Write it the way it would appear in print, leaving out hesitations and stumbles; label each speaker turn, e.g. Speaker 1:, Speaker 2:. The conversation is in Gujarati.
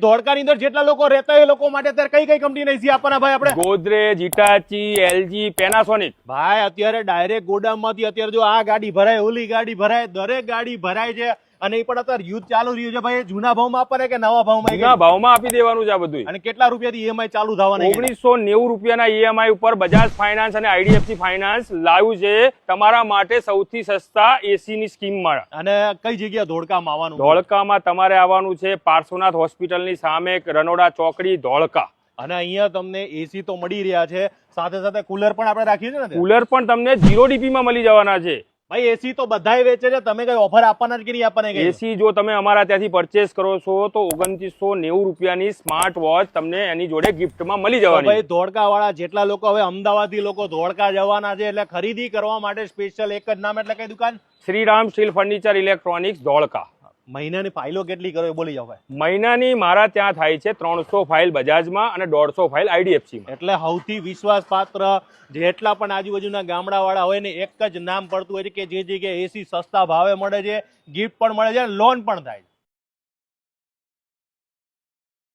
Speaker 1: ધોળકાની અંદર જેટલા લોકો રહેતા હોય એ લોકો માટે અત્યારે કઈ કઈ કંપનીના એસી આપવાના ભાઈ આપણે?
Speaker 2: Godrej, Hitachi, LG, Panasonic.
Speaker 1: ભાઈ અત્યારે ડાયરેક્ટ ગોડાઉનમાંથી અત્યારે જો આ ગાડી ભરાય, ઓલી ગાડી ભરાય, દરેક ગાડી ભરાય છે. અને એ પણ અત્યારે યુદ્ધ ચાલુ રહ્યું છે ભાઈ. જૂના ભાવમાં આપવાના કે નવા ભાવમાં?
Speaker 2: જૂના ભાવમાં આપી દેવાનું છે આ બધું.
Speaker 1: અને કેટલા રૂપિયાથી ઈએમઆઈ ચાલુ થવાના?
Speaker 2: 1990 રૂપિયાના ઈએમઆઈ ઉપર બજાજ ફાઇનાન્સ અને IDFC ફાઇનાન્સ લાવ્યું છે તમારા માટે સૌથી સસ્તા એસી ની સ્કીમમાં.
Speaker 1: અને કઈ જગ્યા ધોળકામાં આવવાનું?
Speaker 2: ધોળકામાં તમારે આવવાનું છે પાર્શ્વનાથ હોસ્પિટલની સામે રનોડા ચોકડી, ધોળકા.
Speaker 1: અને અહીંયા તમને એસી તો મળી રહ્યા છે, સાથે સાથે કુલર પણ આપણે રાખીએ છીએ ને.
Speaker 2: કુલર પણ તમને 0 DP માં મળી જવાના છે.
Speaker 1: ભાઈ એસી તો બધાય વેચે છે, તમે કઈ ઓફર આપવાના કે નહીં આપવાના?
Speaker 2: એસી જો તમે અમારા ત્યાંથી પરચેસ કરો છો તો 2990 રૂપિયાની સ્માર્ટ વોચ તમને એની જોડે ગિફ્ટમાં મળી જવાની.
Speaker 1: ભાઈ ધોળકા વાળા જેટલા લોકો હવે અમદાવાદથી લોકો ધોળકા જવાના છે એટલે ખરીદી કરવા માટે સ્પેશિયલ એક જ નામ, એટલે કઈ દુકાન?
Speaker 2: Shriram steel furniture electronics, Dholka.
Speaker 1: મહિનાની ફાઇલો કેટલી કરો એ બોલી જાવ ભાઈ.
Speaker 2: મહિનાની મારા ત્યાં થાય છે 300 ફાઇલ બજાજમાં અને 150 ફાઇલ IDFCમાં.
Speaker 1: એટલે સૌથી વિશ્વાસપાત્ર જેટલા પણ આજુબાજુના ગામડા વાળા હોય ને એક જ નામ પડતું હોય છે કે જે જગ્યાએ એસી સસ્તા ભાવે મળે છે, ગિફ્ટ પણ મળે છે, લોન પણ થાય છે.